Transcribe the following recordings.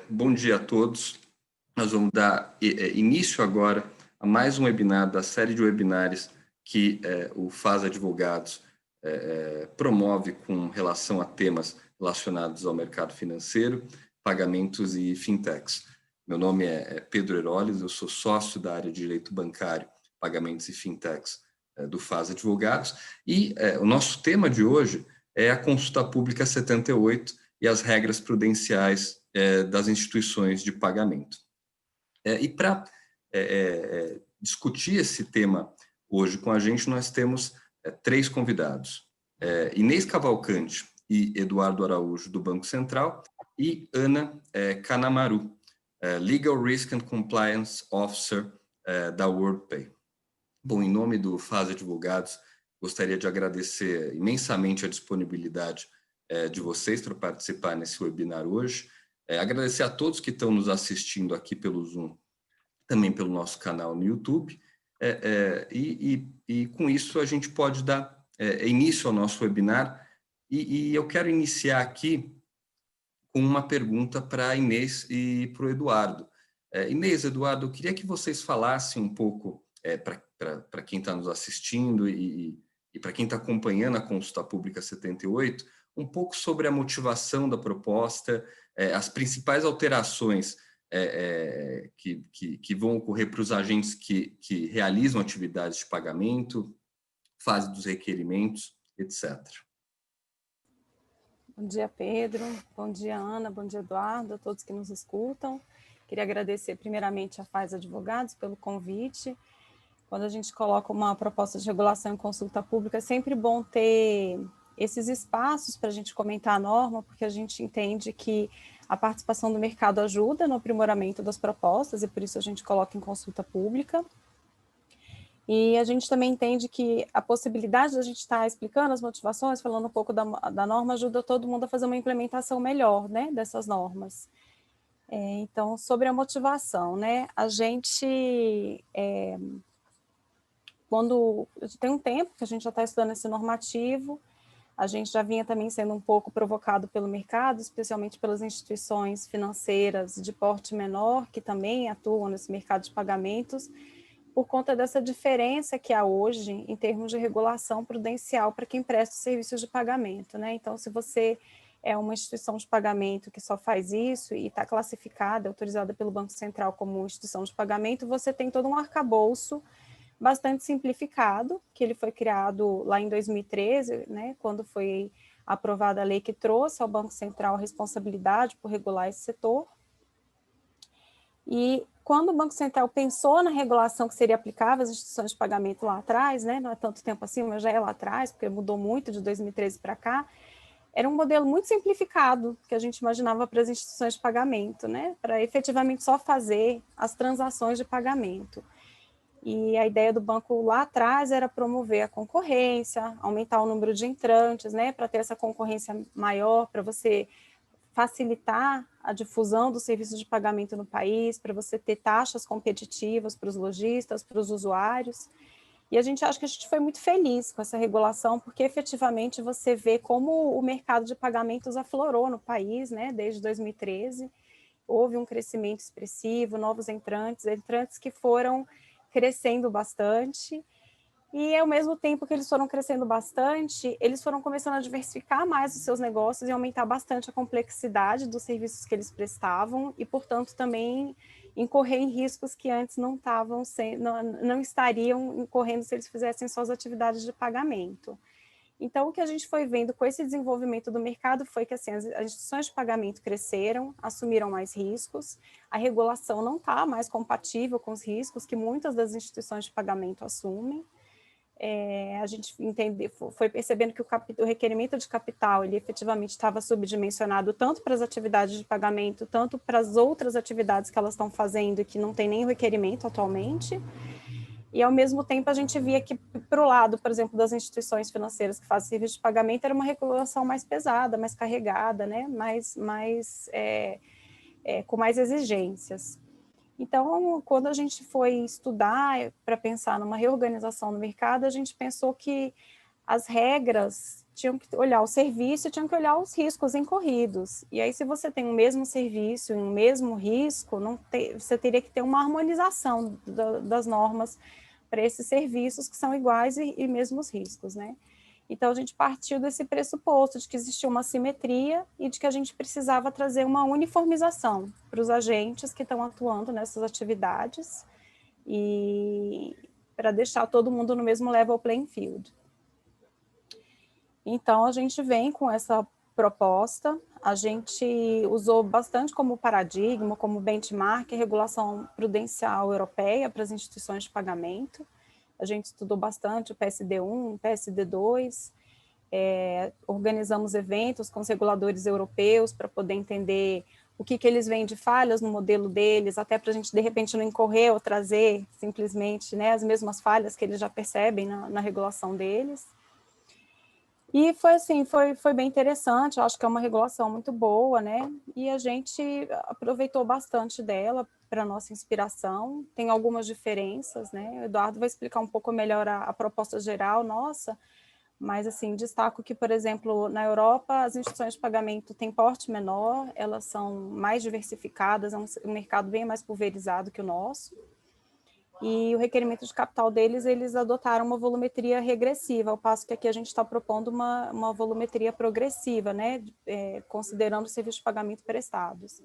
Bom dia a todos. Nós vamos dar início agora a mais um webinar da série de webinars que o FAS Advogados promove com relação a temas relacionados ao mercado financeiro, pagamentos e fintechs. Meu nome é Pedro Heroles, eu sou sócio da área de Direito Bancário, Pagamentos e Fintechs do FAS Advogados, e o nosso tema de hoje é a Consulta Pública 78 e as regras prudenciais das instituições de pagamento. E para discutir esse tema hoje com a gente, nós temos três convidados. Inês Cavalcante e Eduardo Araújo, do Banco Central, e Ana Kanamaru, Legal Risk and Compliance Officer da WorldPay. Bom, em nome do FAS Advogados, gostaria de agradecer imensamente a disponibilidade de vocês para participar nesse webinar hoje. Agradecer a todos que estão nos assistindo aqui pelo Zoom, também pelo nosso canal no YouTube. E com isso a gente pode dar início ao nosso webinar. E eu quero iniciar aqui com uma pergunta para a Inês e para o Eduardo. Inês, Eduardo, eu queria que vocês falassem um pouco, para quem está nos assistindo e para quem está acompanhando a Consulta Pública 78, um pouco sobre a motivação da proposta, as principais alterações que vão ocorrer para os agentes que realizam atividades de pagamento, fase dos requerimentos, etc. Bom dia, Pedro. Bom dia, Ana. Bom dia, Eduardo, a todos que nos escutam. Queria agradecer primeiramente a FAS Advogados pelo convite. Quando a gente coloca uma proposta de regulação em consulta pública, é sempre bom ter esses espaços para a gente comentar a norma, porque a gente entende que a participação do mercado ajuda no aprimoramento das propostas, e por isso a gente coloca em consulta pública. E a gente também entende que a possibilidade de a gente estar explicando as motivações, falando um pouco da norma, ajuda todo mundo a fazer uma implementação melhor, né, dessas normas. Então, sobre a motivação, né, a gente, quando tem um tempo que a gente já está estudando esse normativo, a gente já vinha também sendo um pouco provocado pelo mercado, especialmente pelas instituições financeiras de porte menor, que também atuam nesse mercado de pagamentos, por conta dessa diferença que há hoje em termos de regulação prudencial para quem presta serviços de pagamento, né? Então, se você é uma instituição de pagamento que só faz isso e está classificada, autorizada pelo Banco Central como instituição de pagamento, você tem todo um arcabouço bastante simplificado, que ele foi criado lá em 2013, né, quando foi aprovada a lei que trouxe ao Banco Central a responsabilidade por regular esse setor. E quando o Banco Central pensou na regulação que seria aplicável às instituições de pagamento lá atrás, né, não é tanto tempo assim, mas já é lá atrás, porque mudou muito de 2013 para cá, era um modelo muito simplificado que a gente imaginava para as instituições de pagamento, né, para efetivamente só fazer as transações de pagamento. E a ideia do banco lá atrás era promover a concorrência, aumentar o número de entrantes, né, para ter essa concorrência maior, para você facilitar a difusão dos serviços de pagamento no país, para você ter taxas competitivas para os lojistas, para os usuários. E a gente acha que a gente foi muito feliz com essa regulação, porque efetivamente você vê como o mercado de pagamentos aflorou no país, né, desde 2013. Houve um crescimento expressivo, novos entrantes que foram crescendo bastante, e ao mesmo tempo que eles foram crescendo bastante, eles foram começando a diversificar mais os seus negócios e aumentar bastante a complexidade dos serviços que eles prestavam, e, portanto, também incorrer em riscos que antes não estariam incorrendo se eles fizessem suas atividades de pagamento. Então, o que a gente foi vendo com esse desenvolvimento do mercado foi que assim, as instituições de pagamento cresceram, assumiram mais riscos, a regulação não está mais compatível com os riscos que muitas das instituições de pagamento assumem. A gente foi percebendo que o requerimento de capital, ele efetivamente estava subdimensionado tanto para as atividades de pagamento, tanto para as outras atividades que elas estão fazendo e que não tem nem o requerimento atualmente. E, ao mesmo tempo, a gente via que, para o lado, por exemplo, das instituições financeiras que fazem serviço de pagamento, era uma regulação mais pesada, mais carregada, né? Com mais exigências. Então, quando a gente foi estudar para pensar numa reorganização no mercado, a gente pensou que as regras tinham que olhar o serviço e tinham que olhar os riscos incorridos. E aí, se você tem o mesmo serviço e o mesmo risco, você teria que ter uma harmonização das normas para esses serviços que são iguais e mesmos riscos, né? Então, a gente partiu desse pressuposto de que existia uma simetria e de que a gente precisava trazer uma uniformização para os agentes que estão atuando nessas atividades e para deixar todo mundo no mesmo level playing field. Então, a gente vem com essa proposta, a gente usou bastante como paradigma, como benchmark, a regulação prudencial europeia para as instituições de pagamento. A gente estudou bastante o PSD1, o PSD2, organizamos eventos com os reguladores europeus para poder entender o que eles veem de falhas no modelo deles, até para a gente, de repente, não incorrer ou trazer simplesmente, né, as mesmas falhas que eles já percebem na regulação deles. E foi assim, foi bem interessante, eu acho que é uma regulação muito boa, né? E a gente aproveitou bastante dela para nossa inspiração. Tem algumas diferenças, né? O Eduardo vai explicar um pouco melhor a proposta geral nossa, mas assim, destaco que, por exemplo, na Europa, as instituições de pagamento têm porte menor, elas são mais diversificadas, é um mercado bem mais pulverizado que o nosso. E o requerimento de capital deles, eles adotaram uma volumetria regressiva, ao passo que aqui a gente está propondo uma volumetria progressiva, né, considerando os serviços de pagamento prestados.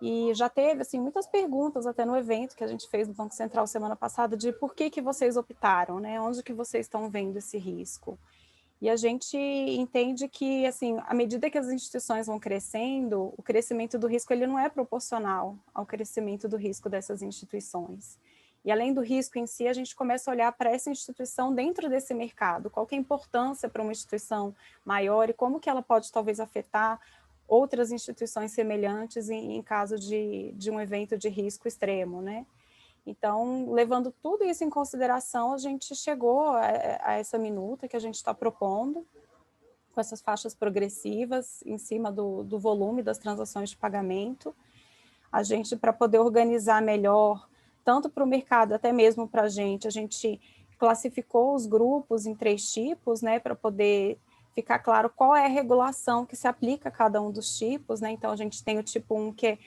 E já teve, assim, muitas perguntas até no evento que a gente fez no Banco Central semana passada, de por que vocês optaram, né, onde que vocês estão vendo esse risco? E a gente entende que, assim, à medida que as instituições vão crescendo, o crescimento do risco ele não é proporcional ao crescimento do risco dessas instituições. E além do risco em si, a gente começa a olhar para essa instituição dentro desse mercado, qual que é a importância para uma instituição maior e como que ela pode talvez afetar outras instituições semelhantes em caso de um evento de risco extremo, né? Então, levando tudo isso em consideração, a gente chegou a essa minuta que a gente está propondo, com essas faixas progressivas em cima do volume das transações de pagamento. A gente, para poder organizar melhor, tanto para o mercado, até mesmo para a gente classificou os grupos em 3 tipos, né, para poder ficar claro qual é a regulação que se aplica a cada um dos tipos, né? Então, a gente tem o tipo 1, que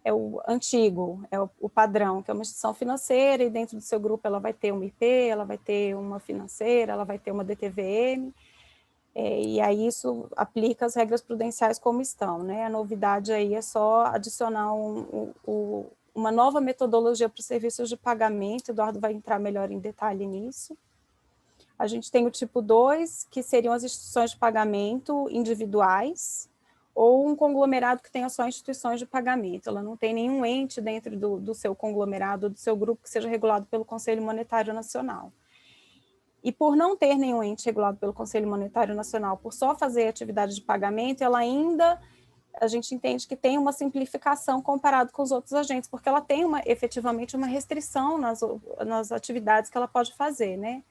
é o antigo, é o padrão, que é uma instituição financeira, e dentro do seu grupo ela vai ter uma IP, ela vai ter uma financeira, ela vai ter uma DTVM, e aí isso aplica as regras prudenciais como estão, né? A novidade aí é só adicionar uma nova metodologia para os serviços de pagamento, o Eduardo vai entrar melhor em detalhe nisso. A gente tem o tipo 2, que seriam as instituições de pagamento individuais, ou um conglomerado que tenha só instituições de pagamento. Ela não tem nenhum ente dentro do seu conglomerado, do seu grupo, que seja regulado pelo Conselho Monetário Nacional. E por não ter nenhum ente regulado pelo Conselho Monetário Nacional, por só fazer atividade de pagamento, ela ainda, a gente entende que tem uma simplificação comparado com os outros agentes, porque ela tem efetivamente uma restrição nas atividades que ela pode fazer, né?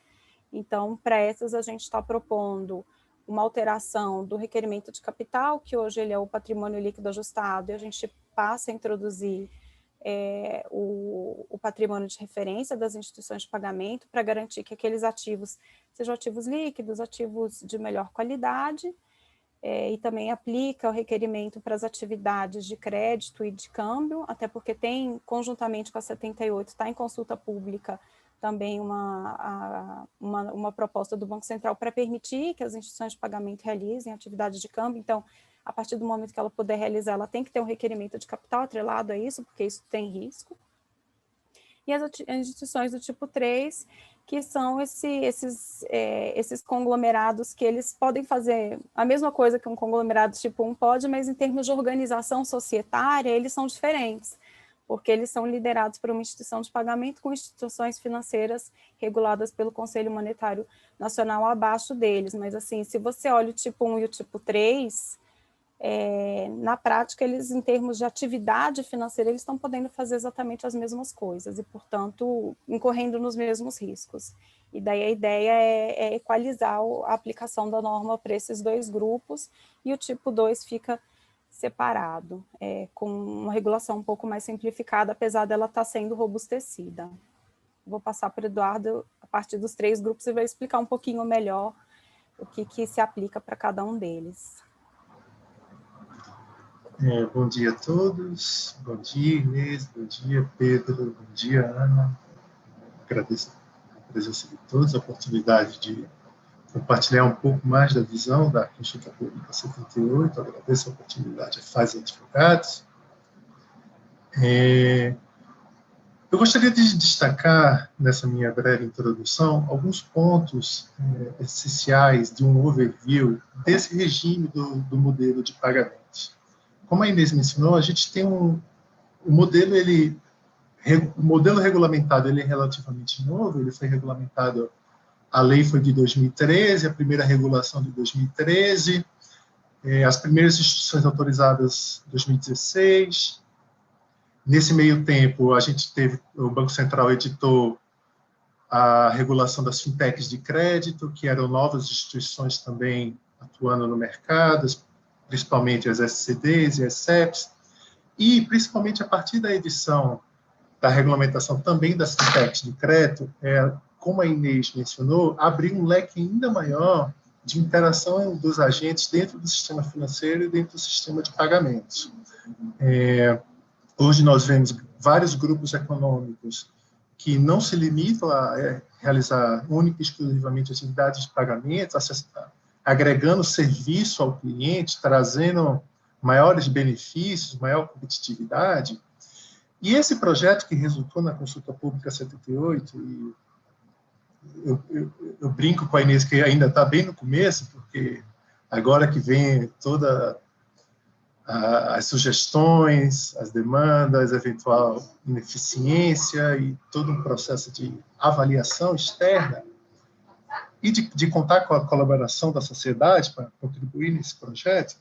Então, para essas, a gente está propondo uma alteração do requerimento de capital, que hoje ele é o patrimônio líquido ajustado, e a gente passa a introduzir o patrimônio de referência das instituições de pagamento para garantir que aqueles ativos sejam ativos líquidos, ativos de melhor qualidade, e também aplica o requerimento para as atividades de crédito e de câmbio, até porque tem, conjuntamente com a 78, está em consulta pública também uma proposta do Banco Central para permitir que as instituições de pagamento realizem atividades de câmbio. Então, a partir do momento que ela puder realizar, ela tem que ter um requerimento de capital atrelado a isso, porque isso tem risco. E as instituições do tipo 3, que são esses conglomerados que eles podem fazer a mesma coisa que um conglomerado tipo 1 pode, mas em termos de organização societária, eles são diferentes, porque eles são liderados por uma instituição de pagamento com instituições financeiras reguladas pelo Conselho Monetário Nacional abaixo deles. Mas, assim, se você olha o tipo 1 e o tipo 3, na prática, eles, em termos de atividade financeira, eles estão podendo fazer exatamente as mesmas coisas e, portanto, incorrendo nos mesmos riscos. E daí a ideia é equalizar a aplicação da norma para esses 2 grupos, e o tipo 2 fica separado, com uma regulação um pouco mais simplificada, apesar dela estar sendo robustecida. Vou passar para o Eduardo, a partir dos 3 grupos, e vai explicar um pouquinho melhor o que se aplica para cada um deles. Bom dia a todos, bom dia Inês, bom dia Pedro, bom dia Ana. Agradeço a presença de todos, a oportunidade de compartilhar um pouco mais da visão da Consulta Pública 78, agradeço a oportunidade a FAZ Advogados. Eu gostaria de destacar, nessa minha breve introdução, alguns pontos essenciais de um overview desse regime do modelo de pagamentos. Como a Inês mencionou, a gente tem o modelo regulamentado, ele é relativamente novo, ele foi regulamentado, a lei foi de 2013, a primeira regulação de 2013, as primeiras instituições autorizadas em 2016. Nesse meio tempo, a gente teve, o Banco Central editou a regulação das fintechs de crédito, que eram novas instituições também atuando no mercado, principalmente as SCDs e as CEPs, e principalmente a partir da edição da regulamentação também das fintechs de crédito, como a Inês mencionou, abriu um leque ainda maior de interação dos agentes dentro do sistema financeiro e dentro do sistema de pagamentos. Hoje nós vemos vários grupos econômicos que não se limitam a realizar única e exclusivamente atividades de pagamentos, agregando serviço ao cliente, trazendo maiores benefícios, maior competitividade. E esse projeto que resultou na Consulta Pública 78, e eu brinco com a Inês que ainda está bem no começo, porque agora que vem toda as sugestões, as demandas, eventual ineficiência e todo um processo de avaliação externa e de contar com a colaboração da sociedade para contribuir nesse projeto.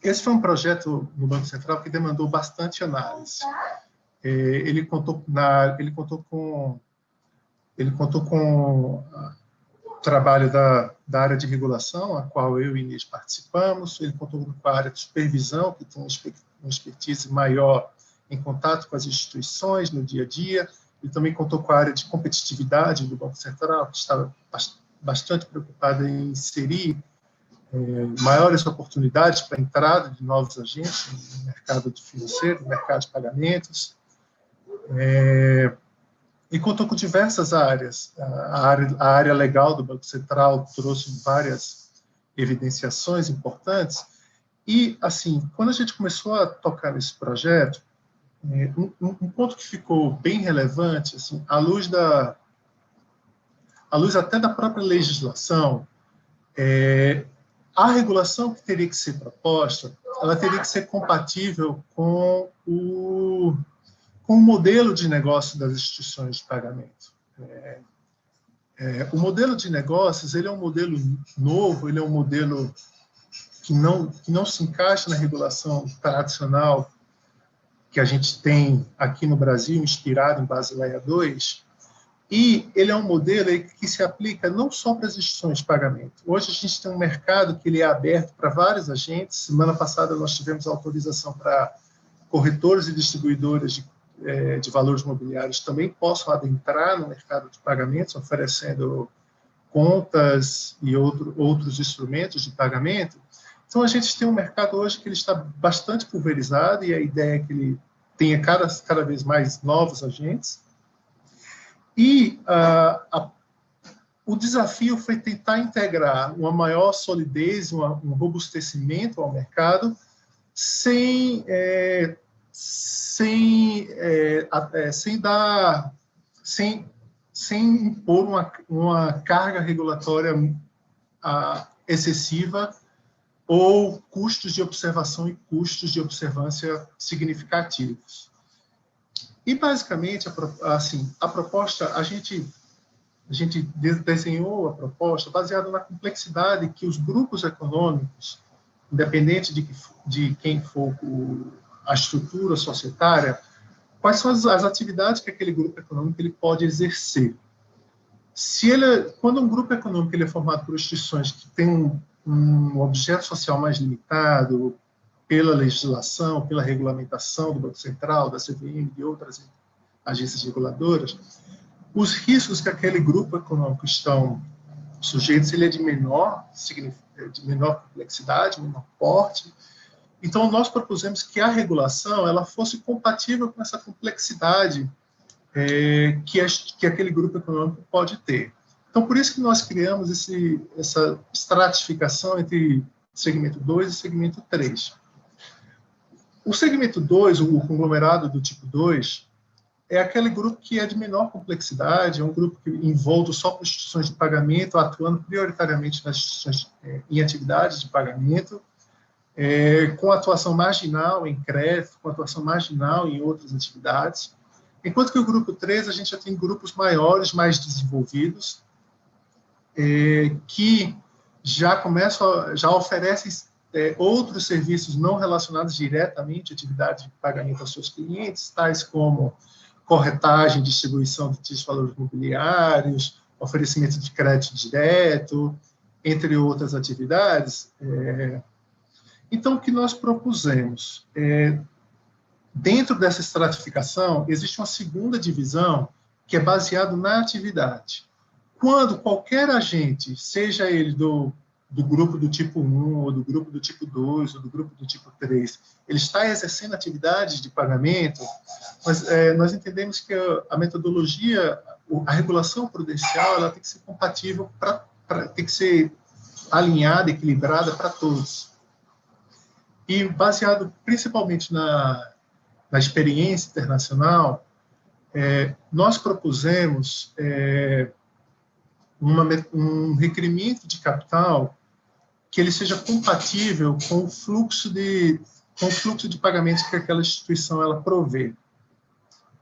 Esse foi um projeto no Banco Central que demandou bastante análise. Ele contou com o trabalho da área de regulação, a qual eu e Inês participamos. Ele contou com a área de supervisão, que tem uma expertise maior em contato com as instituições no dia a dia. Ele também contou com a área de competitividade do Banco Central, que estava bastante preocupada em inserir maiores oportunidades para a entrada de novos agentes no mercado financeiro, no mercado de pagamentos. E contou com diversas áreas. A área legal do Banco Central trouxe várias evidenciações importantes. E, assim, quando a gente começou a tocar nesse projeto, um ponto que ficou bem relevante, assim, à luz até da própria legislação, a regulação que teria que ser proposta, ela teria que ser compatível com o modelo de negócio das instituições de pagamento. O modelo de negócios, ele é um modelo novo, ele é um modelo que não se encaixa na regulação tradicional que a gente tem aqui no Brasil, inspirado em Basileia II, e ele é um modelo que se aplica não só para as instituições de pagamento. Hoje a gente tem um mercado que ele é aberto para vários agentes. Semana passada nós tivemos autorização para corretores e distribuidores de valores imobiliários também possam adentrar no mercado de pagamentos, oferecendo contas e outros instrumentos de pagamento. Então, a gente tem um mercado hoje que ele está bastante pulverizado e a ideia é que ele tenha cada vez mais novos agentes. E o desafio foi tentar integrar uma maior solidez, um robustecimento ao mercado, sem impor uma carga regulatória excessiva ou custos de observação e custos de observância significativos. E, basicamente, a proposta, a gente desenhou a proposta baseada na complexidade que os grupos econômicos, independente de quem for a estrutura societária, quais são as atividades que aquele grupo econômico ele pode exercer. Quando um grupo econômico ele é formado por instituições que têm um objeto social mais limitado pela legislação, pela regulamentação do Banco Central, da CVM e de outras agências reguladoras, os riscos que aquele grupo econômico estão sujeito ele é de menor complexidade, menor porte. Então, nós propusemos que a regulação ela fosse compatível com essa complexidade que aquele grupo econômico pode ter. Então, por isso que nós criamos essa estratificação entre segmento 2 e segmento 3. O segmento 2, o conglomerado do tipo 2, é aquele grupo que é de menor complexidade, é um grupo que envolto só com instituições de pagamento, atuando prioritariamente nas instituições em atividades de pagamento, com atuação marginal em crédito, com atuação marginal em outras atividades. Enquanto que o grupo 3, a gente já tem grupos maiores, mais desenvolvidos, que já oferecem outros serviços não relacionados diretamente à atividade de pagamento aos seus clientes, tais como corretagem, distribuição de títulos de valores imobiliários, oferecimento de crédito direto, entre outras atividades. Então, o que nós propusemos? Dentro dessa estratificação, existe uma segunda divisão que é baseada na atividade. Quando qualquer agente, seja ele do grupo do tipo 1, ou do grupo do tipo 2, ou do grupo do tipo 3, ele está exercendo atividades de pagamento, mas nós entendemos que a metodologia, a regulação prudencial, ela tem que ser compatível, tem que ser alinhada, equilibrada para todos. E baseado principalmente na experiência internacional, nós propusemos um requerimento de capital que ele seja compatível com o fluxo de pagamentos que aquela instituição ela provê.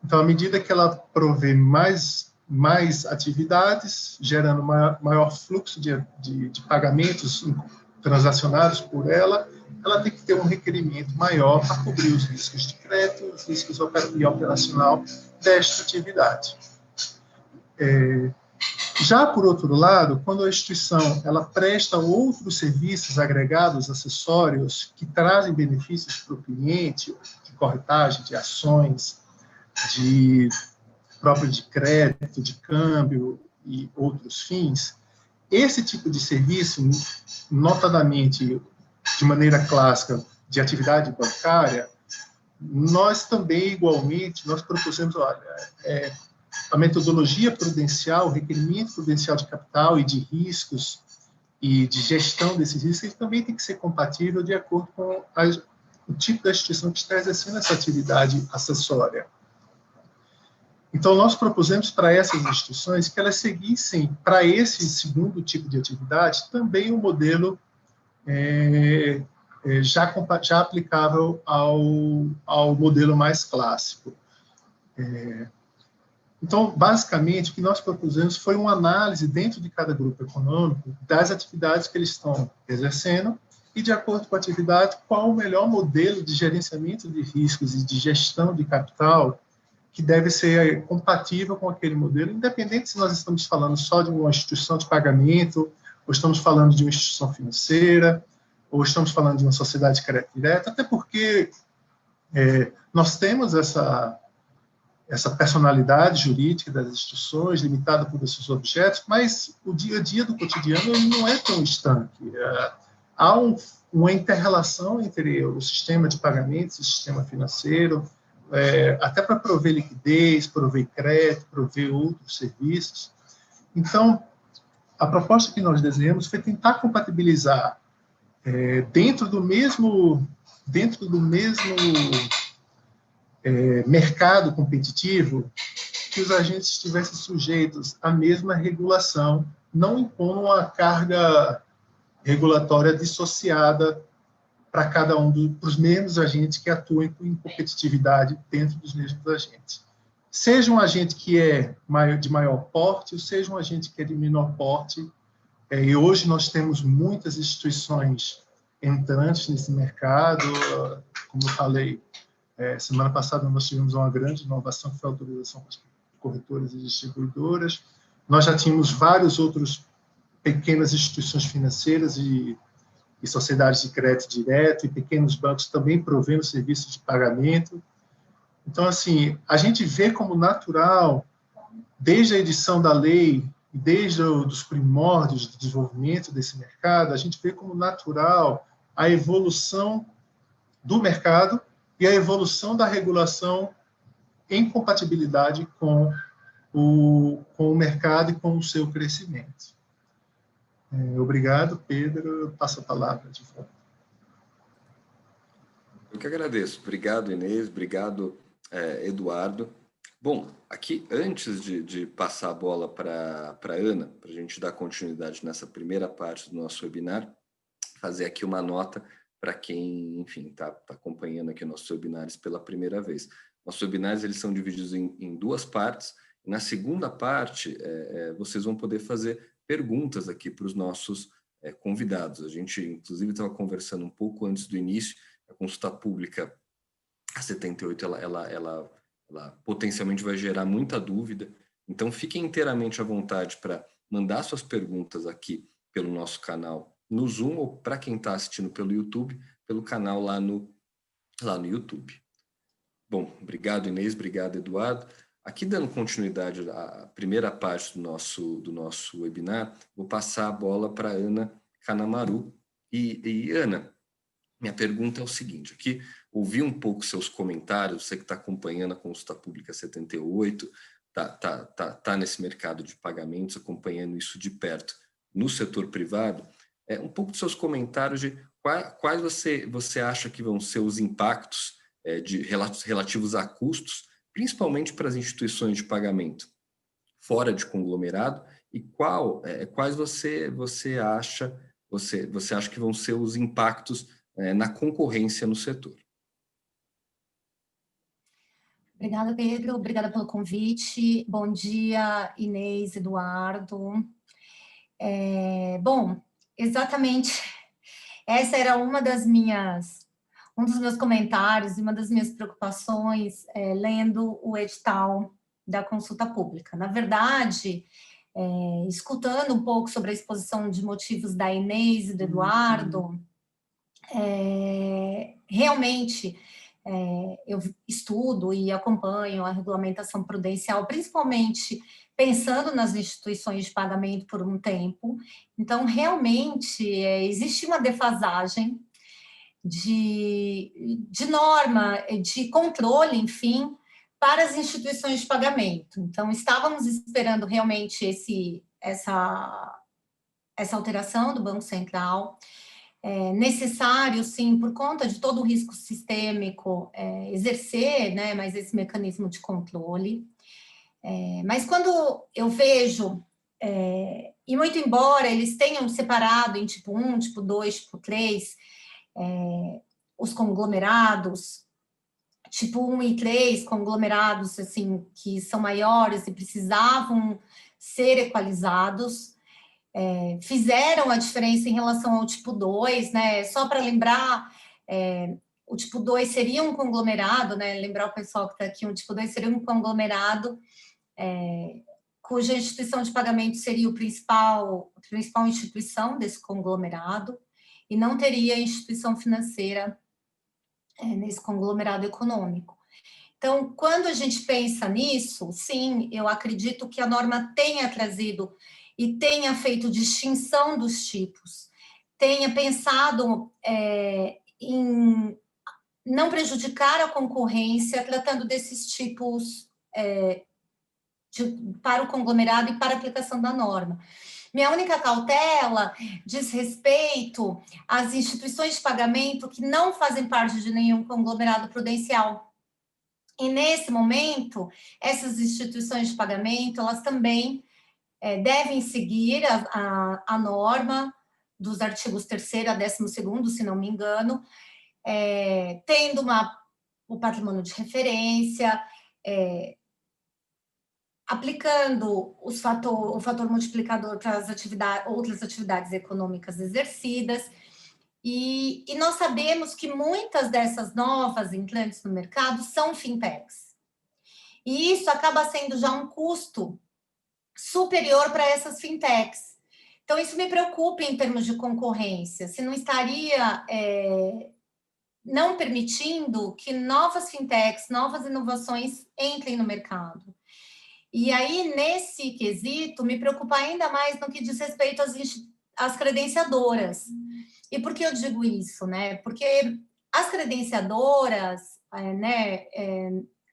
Então, à medida que ela provê mais atividades, gerando maior fluxo de pagamentos transacionados por ela tem que ter um requerimento maior para cobrir os riscos de crédito, os riscos operacional desta atividade. Já, por outro lado, quando a instituição ela presta outros serviços agregados, acessórios, que trazem benefícios para o cliente, de corretagem, de ações, próprio de crédito, de câmbio e outros fins, esse tipo de serviço, notadamente, de maneira clássica, de atividade bancária, nós também, igualmente, nós propusemos, a metodologia prudencial, o requerimento prudencial de capital e de riscos e de gestão desses riscos, ele também tem que ser compatível de acordo com o tipo da instituição que está exercendo essa atividade acessória. Então, nós propusemos para essas instituições que elas seguissem, para esse segundo tipo de atividade, também um modelo já aplicável ao modelo mais clássico. Então, basicamente, o que nós propusemos foi uma análise dentro de cada grupo econômico das atividades que eles estão exercendo e, de acordo com a atividade, qual o melhor modelo de gerenciamento de riscos e de gestão de capital que deve ser compatível com aquele modelo, independente se nós estamos falando só de uma instituição de pagamento, ou estamos falando de uma instituição financeira, ou estamos falando de uma sociedade de crédito direto, até porque nós temos essa personalidade jurídica das instituições, limitada por esses objetos, mas o dia a dia do cotidiano ele não é tão estanque. Há uma inter-relação entre o sistema de pagamentos e o sistema financeiro, até para prover liquidez, prover crédito, prover outros serviços. Então, a proposta que nós desenhamos foi tentar compatibilizar dentro do mesmo mercado competitivo, que os agentes estivessem sujeitos à mesma regulação, não impondo uma carga regulatória dissociada para cada para os mesmos agentes que atuem em competitividade dentro dos mesmos agentes. Seja um agente que é de maior porte, ou seja um agente que é de menor porte, e hoje nós temos muitas instituições entrantes nesse mercado, como eu falei, semana passada nós tivemos uma grande inovação que foi a autorização para as corretoras e distribuidoras. Nós já tínhamos vários outros pequenas instituições financeiras e sociedades de crédito direto e pequenos bancos também provendo serviços de pagamento. Então, assim, a gente vê como natural, desde a edição da lei desde os primórdios do desenvolvimento desse mercado, a gente vê como natural a evolução do mercado e a evolução da regulação em compatibilidade com o mercado e com o seu crescimento. Obrigado, Pedro. Eu passo a palavra de volta. Eu que agradeço. Obrigado, Inês. Obrigado, Eduardo. Bom, aqui, antes de passar a bola para a Ana, para a gente dar continuidade nessa primeira parte do nosso webinar, fazer aqui uma nota para quem, enfim, está acompanhando aqui nossos webinários pela primeira vez. Nossos webinários eles são divididos em duas partes. E na segunda parte, vocês vão poder fazer perguntas aqui para os nossos convidados. A gente, inclusive, estava conversando um pouco antes do início. A consulta pública, a 78, ela potencialmente vai gerar muita dúvida. Então, fiquem inteiramente à vontade para mandar suas perguntas aqui pelo nosso canal no Zoom, ou para quem está assistindo pelo YouTube, pelo canal lá no YouTube. Bom, obrigado, Inês, obrigado, Eduardo. Aqui, dando continuidade à primeira parte do nosso webinar, vou passar a bola para a Ana Kanamaru. E Ana, minha pergunta é o seguinte, aqui ouvi um pouco seus comentários, você que está acompanhando a Consulta Pública 78, tá nesse mercado de pagamentos, acompanhando isso de perto no setor privado, um pouco dos seus comentários de quais você acha que vão ser os impactos relativos a custos, principalmente para as instituições de pagamento fora de conglomerado, e quais você acha que vão ser os impactos na concorrência no setor. Obrigada, Pedro. Obrigada pelo convite. Bom dia, Inês, Eduardo. Bom, exatamente essa era um dos meus comentários e uma das minhas preocupações lendo o edital da consulta pública. Na verdade, escutando um pouco sobre a exposição de motivos da Inês e do Eduardo, realmente eu estudo e acompanho a regulamentação prudencial, principalmente pensando nas instituições de pagamento por um tempo. Então, realmente, existe uma defasagem de norma, de controle, enfim, para as instituições de pagamento. Então, estávamos esperando realmente essa alteração do Banco Central. Necessário, sim, por conta de todo o risco sistêmico, exercer, né, mais esse mecanismo de controle. Mas quando eu vejo, e muito embora eles tenham separado em tipo 1, tipo 2, tipo 3, os conglomerados, tipo 1 e 3, conglomerados assim, que são maiores e precisavam ser equalizados, fizeram a diferença em relação ao tipo 2, né? Só para lembrar, o tipo 2 seria um conglomerado, né? Lembrar o pessoal que está aqui, o tipo 2 seria um conglomerado cuja instituição de pagamento seria a principal instituição desse conglomerado e não teria instituição financeira nesse conglomerado econômico. Então, quando a gente pensa nisso, sim, eu acredito que a norma tenha trazido e tenha feito distinção dos tipos, tenha pensado em não prejudicar a concorrência, tratando desses tipos para o conglomerado e para a aplicação da norma. Minha única cautela diz respeito às instituições de pagamento que não fazem parte de nenhum conglomerado prudencial. E, nesse momento, essas instituições de pagamento, elas também devem seguir a norma dos artigos 3º a 12º, se não me engano, tendo o patrimônio de referência, aplicando o fator multiplicador para as outras atividades econômicas exercidas. E nós sabemos que muitas dessas novas entrantes no mercado são fintechs. E isso acaba sendo já um custo superior para essas fintechs. Então, isso me preocupa em termos de concorrência, se não estaria não permitindo que novas fintechs, novas inovações entrem no mercado. E aí, nesse quesito, me preocupa ainda mais no que diz respeito às credenciadoras. E por que eu digo isso, né? Porque as credenciadoras,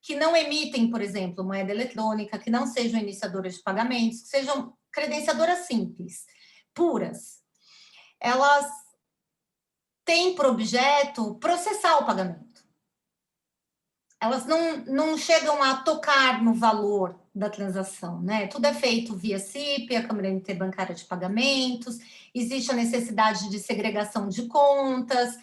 que não emitem, por exemplo, moeda eletrônica, que não sejam iniciadoras de pagamentos, que sejam credenciadoras simples, puras, elas têm por objeto processar o pagamento. Elas não chegam a tocar no valor da transação, né? Tudo é feito via CIP, a Câmara Interbancária de Pagamentos, existe a necessidade de segregação de contas.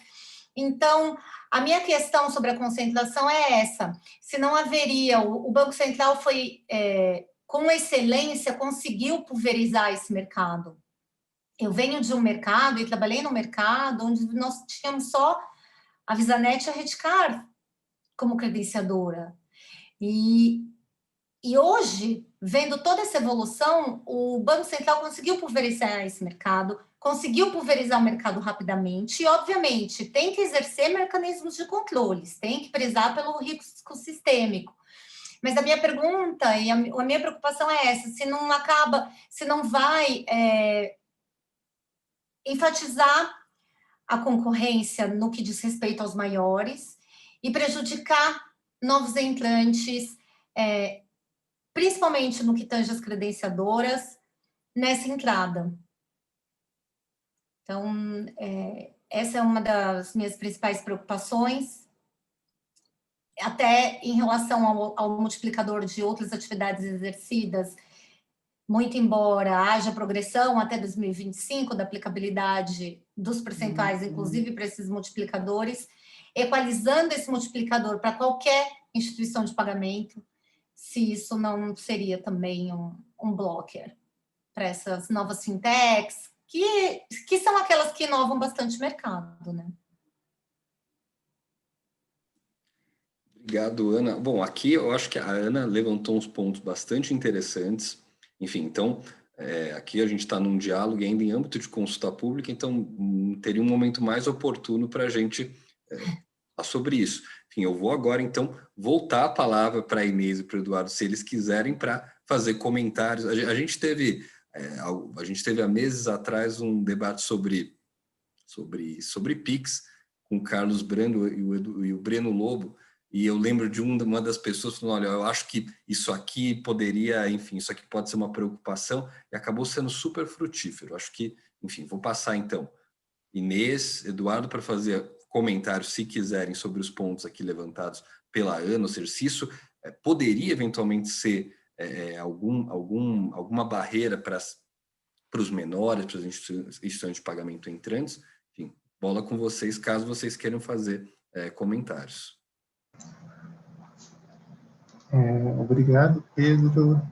Então, a minha questão sobre a concentração é essa: se não haveria, o Banco Central foi, com excelência, conseguiu pulverizar esse mercado. Eu venho de um mercado e trabalhei num mercado onde nós tínhamos só a VisaNet e a Redcard como credenciadora. E hoje, vendo toda essa evolução, o Banco Central conseguiu pulverizar esse mercado, conseguiu pulverizar o mercado rapidamente e, obviamente, tem que exercer mecanismos de controles, tem que prezar pelo risco sistêmico. Mas a minha pergunta e a minha preocupação é essa: se não vai enfatizar a concorrência no que diz respeito aos maiores e prejudicar novos entrantes, principalmente no que tange as credenciadoras, nessa entrada. Então, essa é uma das minhas principais preocupações, até em relação ao multiplicador de outras atividades exercidas, muito embora haja progressão até 2025 da aplicabilidade dos percentuais, inclusive para esses multiplicadores, equalizando esse multiplicador para qualquer instituição de pagamento, se isso não seria também um blocker para essas novas fintechs, que são aquelas que inovam bastante o mercado, né? Obrigado, Ana. Bom, aqui eu acho que a Ana levantou uns pontos bastante interessantes. Enfim, então, aqui a gente está num diálogo ainda em âmbito de consulta pública, então teria um momento mais oportuno para a gente falar sobre isso. Enfim, eu vou agora, então, voltar a palavra para a Inês e para o Eduardo, se eles quiserem, para fazer comentários. A gente teve há meses atrás um debate sobre PIX com o Carlos Brando e o Breno Lobo, e eu lembro de uma das pessoas falando: olha, eu acho que isso aqui poderia, enfim, isso aqui pode ser uma preocupação, e acabou sendo super frutífero. Acho que, enfim, vou passar então Inês, Eduardo, para fazer comentários, se quiserem, sobre os pontos aqui levantados pela Ana, ou seja, se isso poderia eventualmente ser alguma barreira para os menores, para as instituições de pagamento entrantes. Enfim, bola com vocês, caso vocês queiram fazer comentários. Obrigado, Pedro.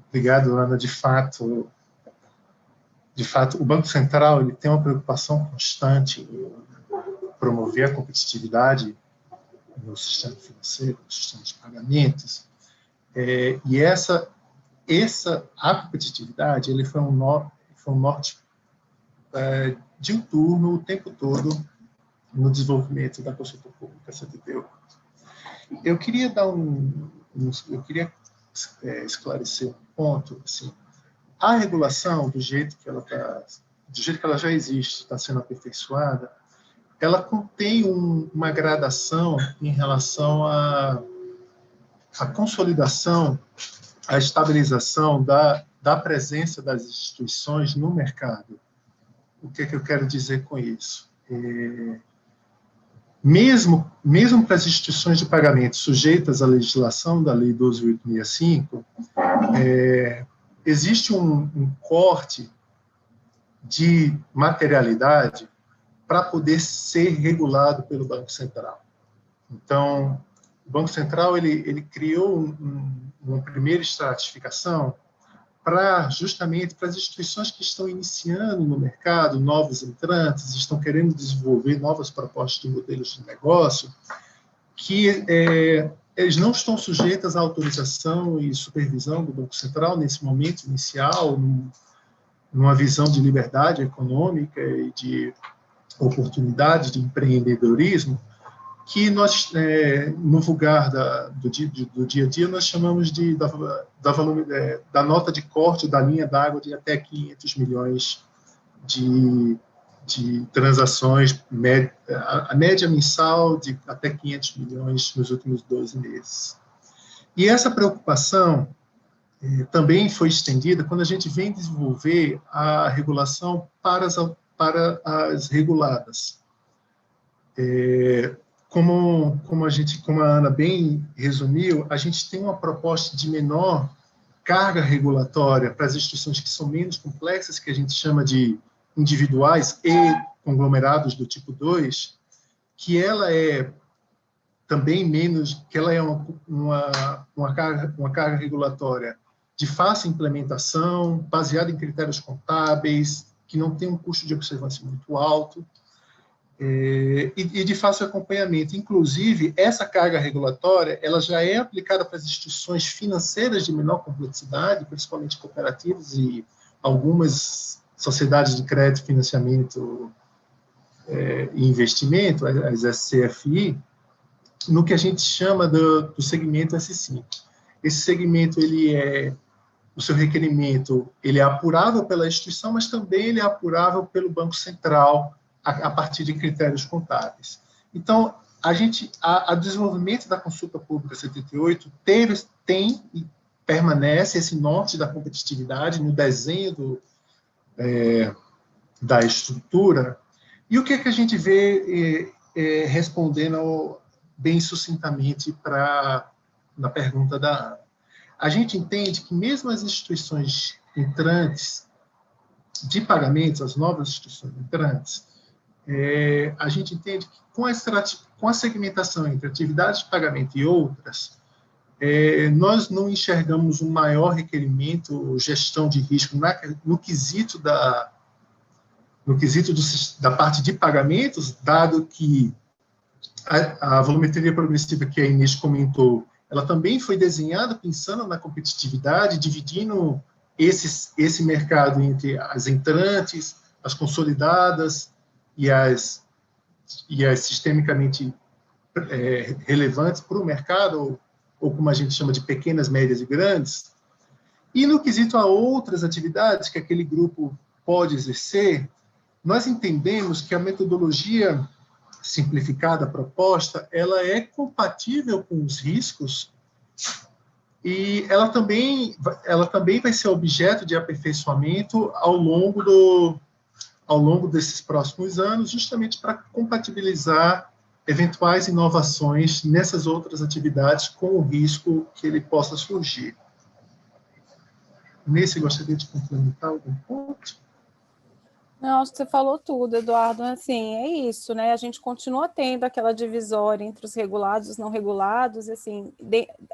Obrigado, Ana. De fato, o Banco Central ele tem uma preocupação constante em promover a competitividade no sistema financeiro, no sistema de pagamentos, e a competitividade ele foi um norte diuturno o tempo todo no desenvolvimento da consulta pública CDPU. Eu queria esclarecer um ponto, assim: a regulação, do jeito que ela já existe, está sendo aperfeiçoada, ela contém uma gradação em relação à consolidação, à estabilização da presença das instituições no mercado. O que é que eu quero dizer com isso? Mesmo para as instituições de pagamento sujeitas à legislação da Lei 12.865, existe um corte de materialidade para poder ser regulado pelo Banco Central. Então, o Banco Central ele criou uma primeira estratificação justamente para as instituições que estão iniciando no mercado, novos entrantes, estão querendo desenvolver novas propostas de modelos de negócio, que eles não estão sujeitas à autorização e supervisão do Banco Central nesse momento inicial, numa visão de liberdade econômica e de oportunidade de empreendedorismo, que nós, no vulgar do dia a dia, nós chamamos da nota de corte da linha d'água de até 500 milhões de transações, a média mensal de até 500 milhões nos últimos 12 meses. E essa preocupação também foi estendida quando a gente vem desenvolver a regulação para as reguladas. Como a Ana bem resumiu, a gente tem uma proposta de menor carga regulatória para as instituições que são menos complexas, que a gente chama de individuais e conglomerados do tipo 2, que ela é também menos, que ela é uma carga regulatória de fácil implementação, baseada em critérios contábeis, que não tem um custo de observância muito alto, e de fácil acompanhamento. Inclusive, essa carga regulatória ela já é aplicada para as instituições financeiras de menor complexidade, principalmente cooperativas e algumas sociedades de crédito, financiamento e investimento, as SCFI, no que a gente chama do segmento S5. Esse segmento, o seu requerimento, ele é apurável pela instituição, mas também ele é apurável pelo Banco Central, a partir de critérios contábeis. Então, o desenvolvimento da consulta pública 78 tem e permanece esse norte da competitividade no desenho da estrutura. E o que a gente vê respondendo bem sucintamente na pergunta da Ana? A gente entende que mesmo as instituições entrantes de pagamentos, as novas instituições entrantes, a gente entende que com a segmentação entre atividades de pagamento e outras, nós não enxergamos um maior requerimento, gestão de risco, no quesito da parte de pagamentos, dado que a volumetria progressiva que a Inês comentou, ela também foi desenhada pensando na competitividade, dividindo esse mercado entre as entrantes, as consolidadas e as sistemicamente relevantes para o mercado, ou como a gente chama de pequenas, médias e grandes. E no quesito a outras atividades que aquele grupo pode exercer, nós entendemos que a metodologia simplificada proposta, ela é compatível com os riscos e ela também vai ser objeto de aperfeiçoamento ao longo desses próximos anos, justamente para compatibilizar eventuais inovações nessas outras atividades com o risco que ele possa surgir. Nesse, gostaria de complementar algum ponto? Não, acho que você falou tudo, Eduardo. Assim, é isso, né? A gente continua tendo aquela divisória entre os regulados e os não regulados, assim,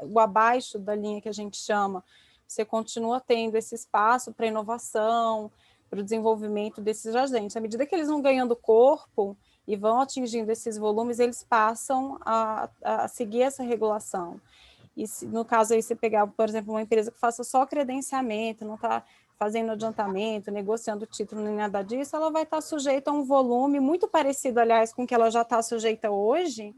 o abaixo da linha que a gente chama, você continua tendo esse espaço para inovação, para o desenvolvimento desses agentes. À medida que eles vão ganhando corpo e vão atingindo esses volumes, eles passam a seguir essa regulação. E no caso aí, você pegar, por exemplo, uma empresa que faça só credenciamento, não está fazendo adiantamento, negociando título, nem nada disso, ela vai estar sujeita a um volume muito parecido, aliás, com o que ela já está sujeita hoje,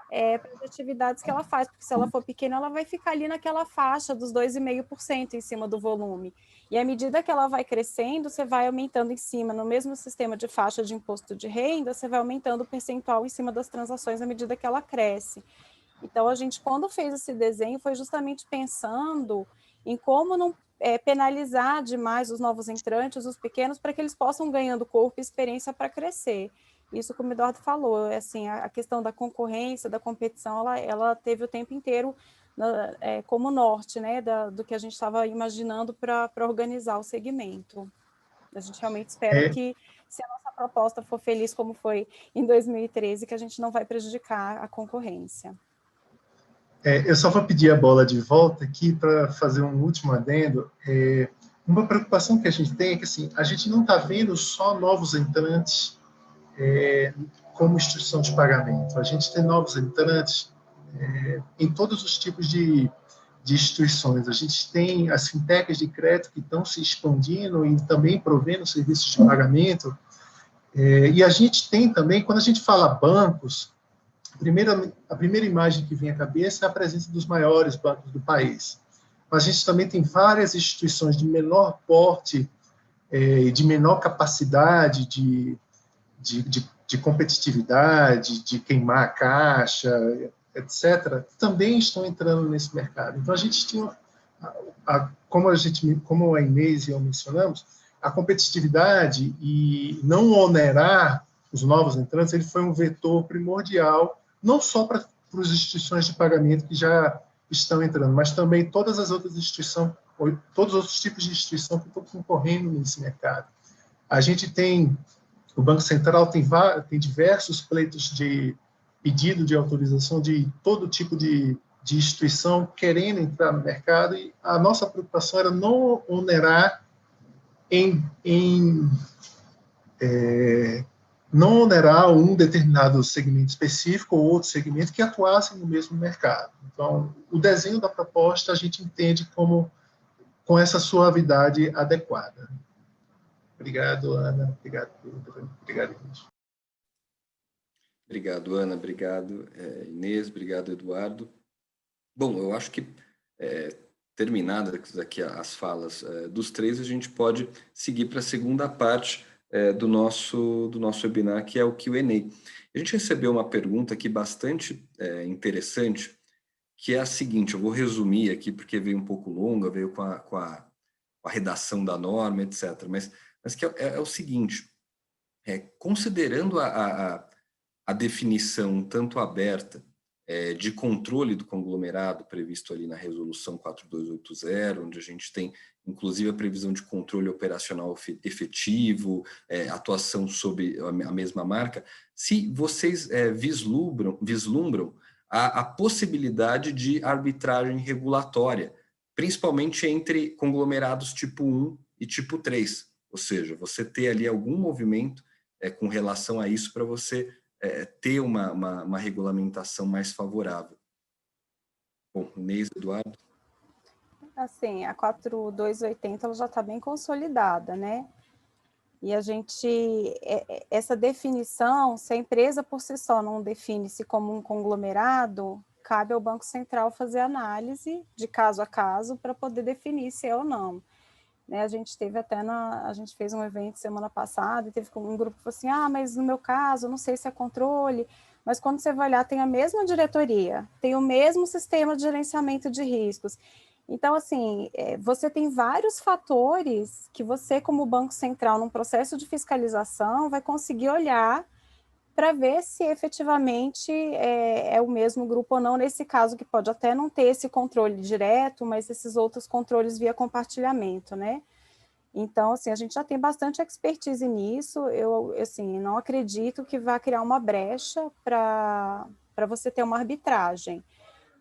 para as atividades que ela faz, porque se ela for pequena, ela vai ficar ali naquela faixa dos 2,5% em cima do volume. E à medida que ela vai crescendo, você vai aumentando em cima, no mesmo sistema de faixa de imposto de renda, você vai aumentando o percentual em cima das transações à medida que ela cresce. Então, a gente, quando fez esse desenho, foi justamente pensando em como não penalizar demais os novos entrantes, os pequenos, para que eles possam ganhando corpo e experiência para crescer. Isso, como o Eduardo falou, assim, a questão da concorrência, da competição, ela teve o tempo inteiro como norte, né, do que a gente estava imaginando para organizar o segmento. A gente realmente espera que, se a nossa proposta for feliz como foi em 2013, que a gente não vai prejudicar a concorrência. Eu só vou pedir a bola de volta aqui para fazer um último adendo. Uma preocupação que a gente tem é que assim, a gente não está vendo só novos entrantes como instituição de pagamento. A gente tem novos entrantes em todos os tipos de instituições. A gente tem as fintechs de crédito que estão se expandindo e também provendo serviços de pagamento. E a gente tem também, quando a gente fala bancos, a primeira imagem que vem à cabeça é a presença dos maiores bancos do país. Mas a gente também tem várias instituições de menor porte e de menor capacidade de competitividade, de queimar a caixa, etc., também estão entrando nesse mercado. Então, a gente tinha, como a Inês e eu mencionamos, a competitividade e não onerar os novos entrantes, ele foi um vetor primordial, não só para as instituições de pagamento que já estão entrando, mas também todas as outras instituições, todos os outros tipos de instituição que estão concorrendo nesse mercado. A gente tem, o Banco Central tem diversos pleitos de pedido de autorização de todo tipo de instituição querendo entrar no mercado, e a nossa preocupação era não onerar não onerar um determinado segmento específico ou outro segmento que atuassem no mesmo mercado. Então, o desenho da proposta a gente entende como com essa suavidade adequada. Obrigado, Ana. Obrigado, Inês. Obrigado, Ana. Obrigado, Inês. Obrigado, Eduardo. Bom, eu acho que, terminadas aqui as falas dos três, a gente pode seguir para a segunda parte do nosso webinar, que é o Q&A. A gente recebeu uma pergunta aqui bastante interessante, que é a seguinte, eu vou resumir aqui, porque veio um pouco longa, veio com a redação da norma, etc. Mas que é o seguinte, considerando a definição tanto aberta de controle do conglomerado previsto ali na resolução 4280, onde a gente tem, inclusive, a previsão de controle operacional efetivo, atuação sob a mesma marca, se vocês vislumbram a possibilidade de arbitragem regulatória, principalmente entre conglomerados tipo 1 e tipo 3, ou seja, você ter ali algum movimento com relação a isso para você ter uma regulamentação mais favorável. Bom, Inês, Eduardo? Assim, a 4280 ela já está bem consolidada, né? E a gente, essa definição, se a empresa por si só não define-se como um conglomerado, cabe ao Banco Central fazer análise de caso a caso para poder definir se é ou não. Né, a gente teve a gente fez um evento semana passada e teve um grupo que falou assim, mas no meu caso, não sei se é controle, mas quando você vai olhar, tem a mesma diretoria, tem o mesmo sistema de gerenciamento de riscos. Então, assim, você tem vários fatores que você, como Banco Central, num processo de fiscalização, vai conseguir olhar para ver se efetivamente é o mesmo grupo ou não, nesse caso que pode até não ter esse controle direto, mas esses outros controles via compartilhamento, né? Então, assim, a gente já tem bastante expertise nisso, eu, assim, não acredito que vá criar uma brecha para você ter uma arbitragem.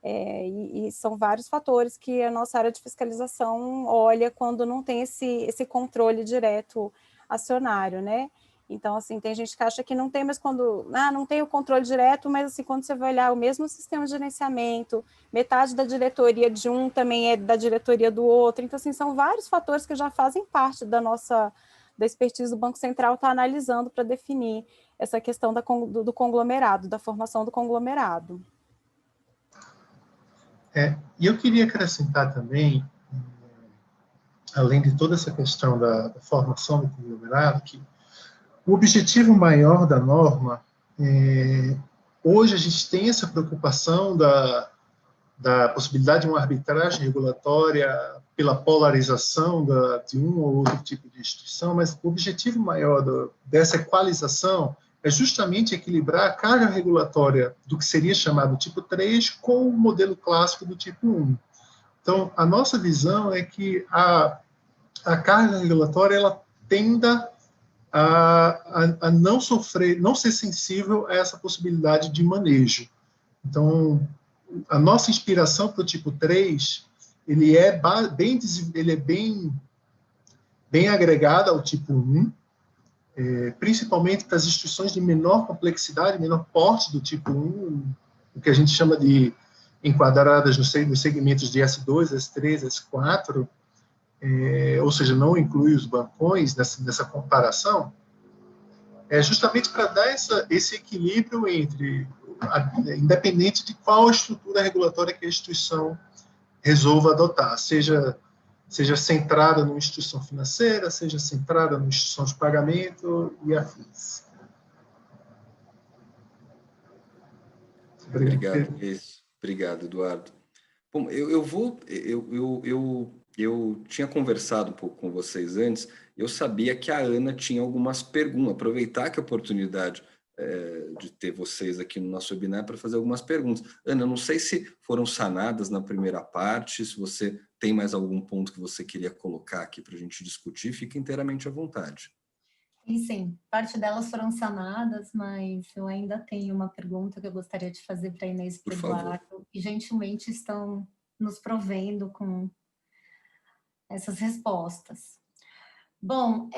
E são vários fatores que a nossa área de fiscalização olha quando não tem esse controle direto acionário, né? Então, assim, tem gente que acha que não tem, mas quando não tem o controle direto, mas assim, quando você vai olhar o mesmo sistema de gerenciamento, metade da diretoria de um também é da diretoria do outro. Então, assim, são vários fatores que já fazem parte da expertise do Banco Central estar analisando para definir essa questão do conglomerado, da formação do conglomerado. E eu queria acrescentar também, além de toda essa questão da formação do conglomerado, que o objetivo maior da norma, hoje a gente tem essa preocupação da possibilidade de uma arbitragem regulatória pela polarização de um ou outro tipo de instituição, mas o objetivo maior dessa equalização é justamente equilibrar a carga regulatória do que seria chamado tipo 3 com o modelo clássico do tipo 1. Então, a nossa visão é que a carga regulatória ela tenda a não sofrer, não ser sensível a essa possibilidade de manejo. Então, a nossa inspiração para o tipo 3, ele é bem agregada ao tipo 1, principalmente para as instituições de menor complexidade, menor porte do tipo 1, o que a gente chama de enquadradas nos segmentos de S2, S3, S4, ou seja, não inclui os bancões nessa comparação, justamente para dar esse equilíbrio entre independente de qual estrutura regulatória que a instituição resolva adotar, seja centrada numa instituição financeira, seja centrada numa instituição de pagamento e afins. Obrigado, Luiz. Obrigado, Eduardo. Bom, eu tinha conversado um pouco com vocês antes, eu sabia que a Ana tinha algumas perguntas, aproveitar que a oportunidade de ter vocês aqui no nosso webinar para fazer algumas perguntas. Ana, eu não sei se foram sanadas na primeira parte, se você tem mais algum ponto que você queria colocar aqui para a gente discutir, fique inteiramente à vontade. Sim, parte delas foram sanadas, mas eu ainda tenho uma pergunta que eu gostaria de fazer para a Inês e para o Eduardo, e gentilmente estão nos provendo com essas respostas. Bom,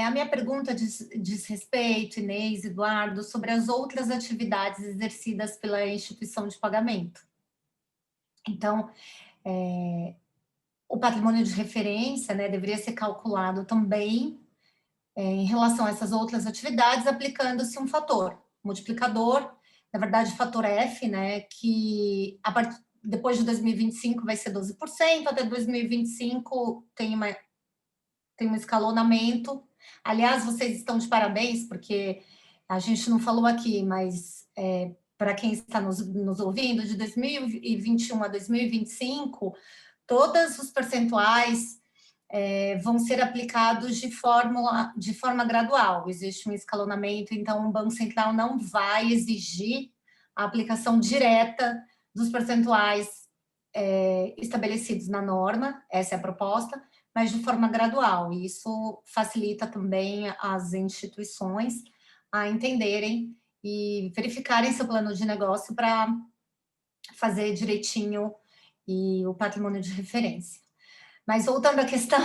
a minha pergunta diz respeito, Inês, Eduardo, sobre as outras atividades exercidas pela instituição de pagamento. Então, o patrimônio de referência, né, deveria ser calculado também em relação a essas outras atividades, aplicando-se um fator multiplicador, na verdade, fator F, né, que depois de 2025 vai ser 12%, até 2025 tem um escalonamento. Aliás, vocês estão de parabéns, porque a gente não falou aqui, mas para quem está nos ouvindo, de 2021 a 2025, todos os percentuais vão ser aplicados de forma gradual. Existe um escalonamento, então o Banco Central não vai exigir a aplicação direta dos percentuais estabelecidos na norma, essa é a proposta, mas de forma gradual. E isso facilita também as instituições a entenderem e verificarem seu plano de negócio para fazer direitinho e o patrimônio de referência. Mas voltando à questão,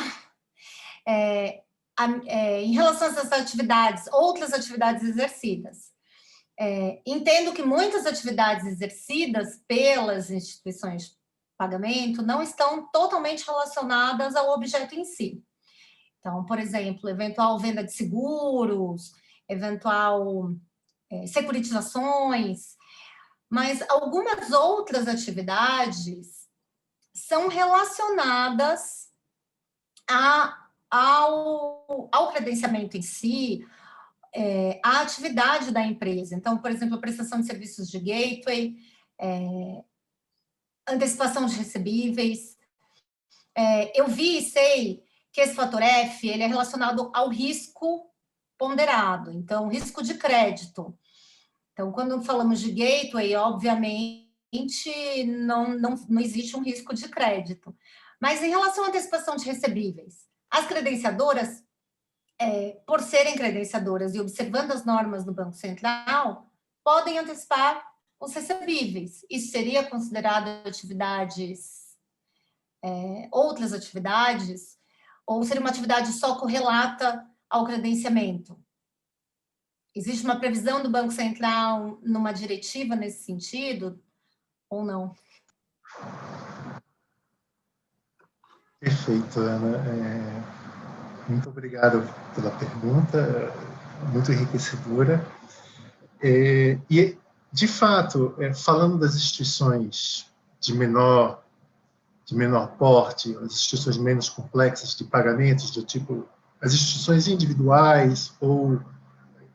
em relação a essas atividades, outras atividades exercidas, entendo que muitas atividades exercidas pelas instituições de pagamento não estão totalmente relacionadas ao objeto em si. Então, por exemplo, eventual venda de seguros, eventual securitizações, mas algumas outras atividades são relacionadas ao credenciamento em si, à atividade da empresa. Então, por exemplo, a prestação de serviços de gateway, antecipação de recebíveis. Eu vi e sei que esse fator F ele é relacionado ao risco ponderado, então, risco de crédito. Então, quando falamos de gateway, obviamente, não existe um risco de crédito. Mas em relação à antecipação de recebíveis, as credenciadoras, por serem credenciadoras e observando as normas do Banco Central, podem antecipar os recebíveis. Isso seria considerado outras atividades, ou seria uma atividade só correlata ao credenciamento? Existe uma previsão do Banco Central numa diretiva nesse sentido, ou não? Perfeito, Ana. Muito obrigado pela pergunta, muito enriquecedora. E, de fato, falando das instituições de menor porte, as instituições menos complexas de pagamentos, do tipo as instituições individuais, ou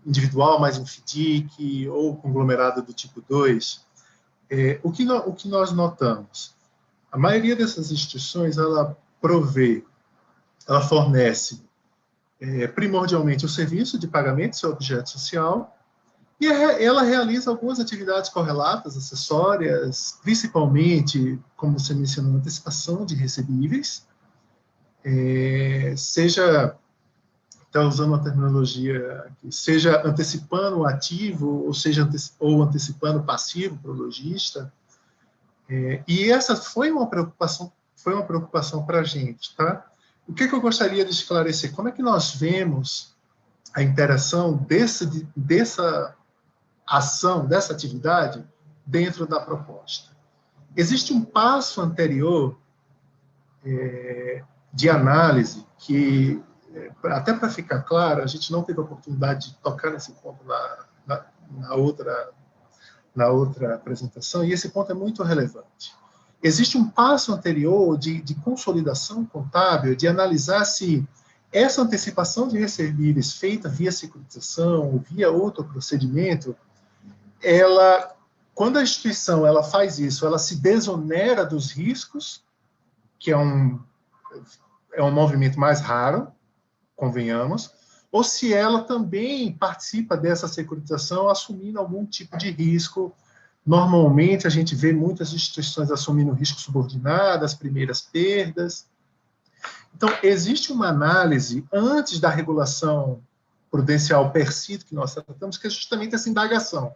individual mais um FDIC, ou conglomerado do tipo 2, o que nós notamos? A maioria dessas instituições, ela fornece primordialmente o serviço de pagamento, seu objeto social, e ela realiza algumas atividades correlatas, acessórias, principalmente, como você mencionou, antecipação de recebíveis, seja, até usando a terminologia aqui, seja antecipando o ativo, ou antecipando o passivo para o lojista, e essa foi uma preocupação para a gente, tá? O que eu gostaria de esclarecer? Como é que nós vemos a interação dessa ação, dessa atividade, dentro da proposta? Existe um passo anterior de análise que, até para ficar claro, a gente não teve a oportunidade de tocar nesse ponto na na outra apresentação, e esse ponto é muito relevante. Existe um passo anterior de consolidação contábil, de analisar se essa antecipação de recebíveis feita via securitização ou via outro procedimento, quando a instituição ela faz isso, ela se desonera dos riscos, que é um movimento mais raro, convenhamos, ou se ela também participa dessa securitização assumindo algum tipo de risco. Normalmente, a gente vê muitas instituições assumindo risco subordinado, as primeiras perdas. Então, existe uma análise antes da regulação prudencial per se que nós tratamos, que é justamente essa indagação.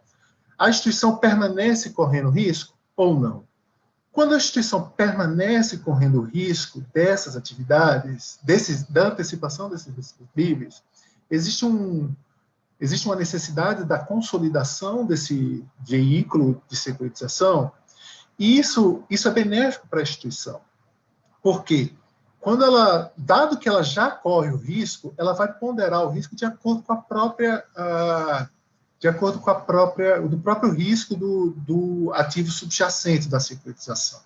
A instituição permanece correndo risco ou não? Quando a instituição permanece correndo risco dessas atividades, da antecipação desses recebíveis, existe uma necessidade da consolidação desse veículo de securitização, e isso é benéfico para a instituição. Por quê? Dado que ela já corre o risco, ela vai ponderar o risco de acordo com do próprio risco do ativo subjacente da securitização.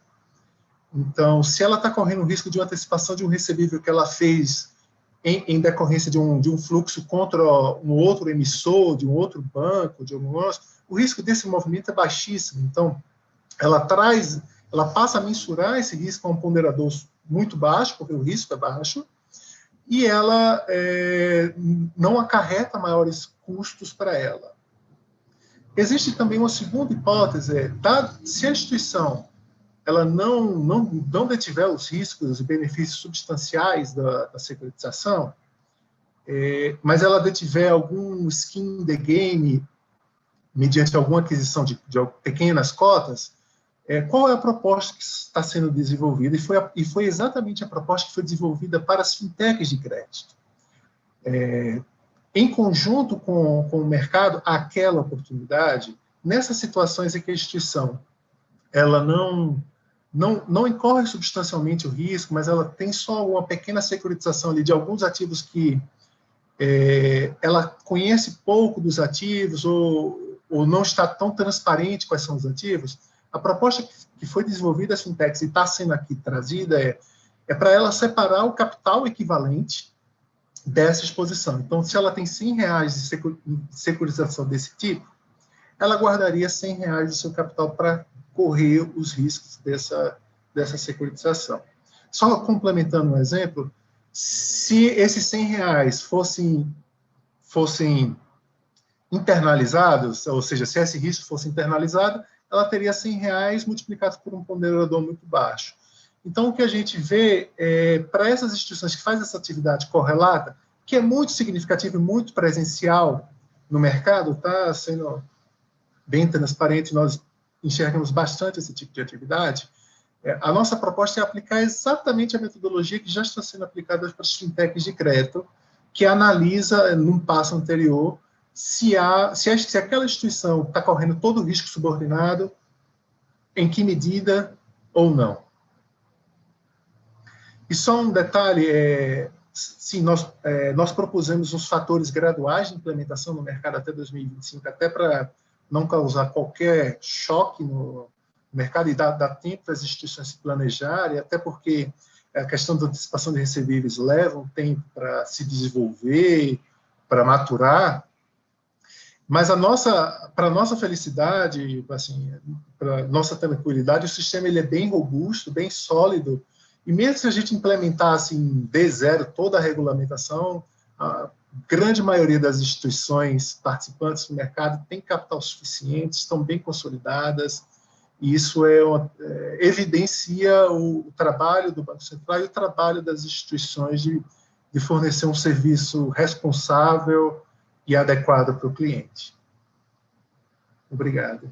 Então, se ela está correndo o risco de uma antecipação de um recebível que ela fez em decorrência de um fluxo contra um outro emissor, de um outro banco, o risco desse movimento é baixíssimo. Então, ela passa a mensurar esse risco a um ponderador muito baixo, porque o risco é baixo, e ela não acarreta maiores custos para ela. Existe também uma segunda hipótese, se a instituição ela não detiver os riscos e benefícios substanciais da securitização, mas ela detiver algum skin in the game mediante alguma aquisição de pequenas cotas, qual é a proposta que está sendo desenvolvida? E foi exatamente a proposta que foi desenvolvida para as fintechs de crédito. Em conjunto com o mercado, aquela oportunidade, nessas situações em que a instituição ela não incorre substancialmente o risco, mas ela tem só uma pequena securitização ali de alguns ativos que ela conhece pouco dos ativos ou não está tão transparente quais são os ativos, a proposta que foi desenvolvida as fintechs e está sendo aqui trazida é para ela separar o capital equivalente dessa exposição. Então, se ela tem R$100 de securitização desse tipo, ela guardaria R$100 do seu capital para correr os riscos dessa securitização. Só complementando um exemplo, se esses R$100 fossem internalizados, ou seja, se esse risco fosse internalizado, ela teria R$100 multiplicado por um ponderador muito baixo. Então, o que a gente vê para essas instituições que fazem essa atividade correlata, que é muito significativa e muito presencial no mercado, está sendo bem transparente, nós enxergamos bastante esse tipo de atividade, a nossa proposta é aplicar exatamente a metodologia que já está sendo aplicada para as fintechs de crédito, que analisa, num passo anterior, se aquela instituição está correndo todo o risco subordinado, em que medida ou não. E só um detalhe, sim, nós propusemos os fatores graduais de implementação no mercado até 2025, até para não causar qualquer choque no mercado e dar tempo para as instituições se planejarem, até porque a questão da antecipação de recebíveis leva um tempo para se desenvolver, para maturar. Mas para a nossa felicidade, assim, para nossa tranquilidade, o sistema ele é bem robusto, bem sólido, e mesmo se a gente implementasse em D0 toda a regulamentação, a grande maioria das instituições participantes do mercado tem capital suficiente, estão bem consolidadas, e isso evidencia o trabalho do Banco Central e o trabalho das instituições de fornecer um serviço responsável e adequado para o cliente. Obrigado.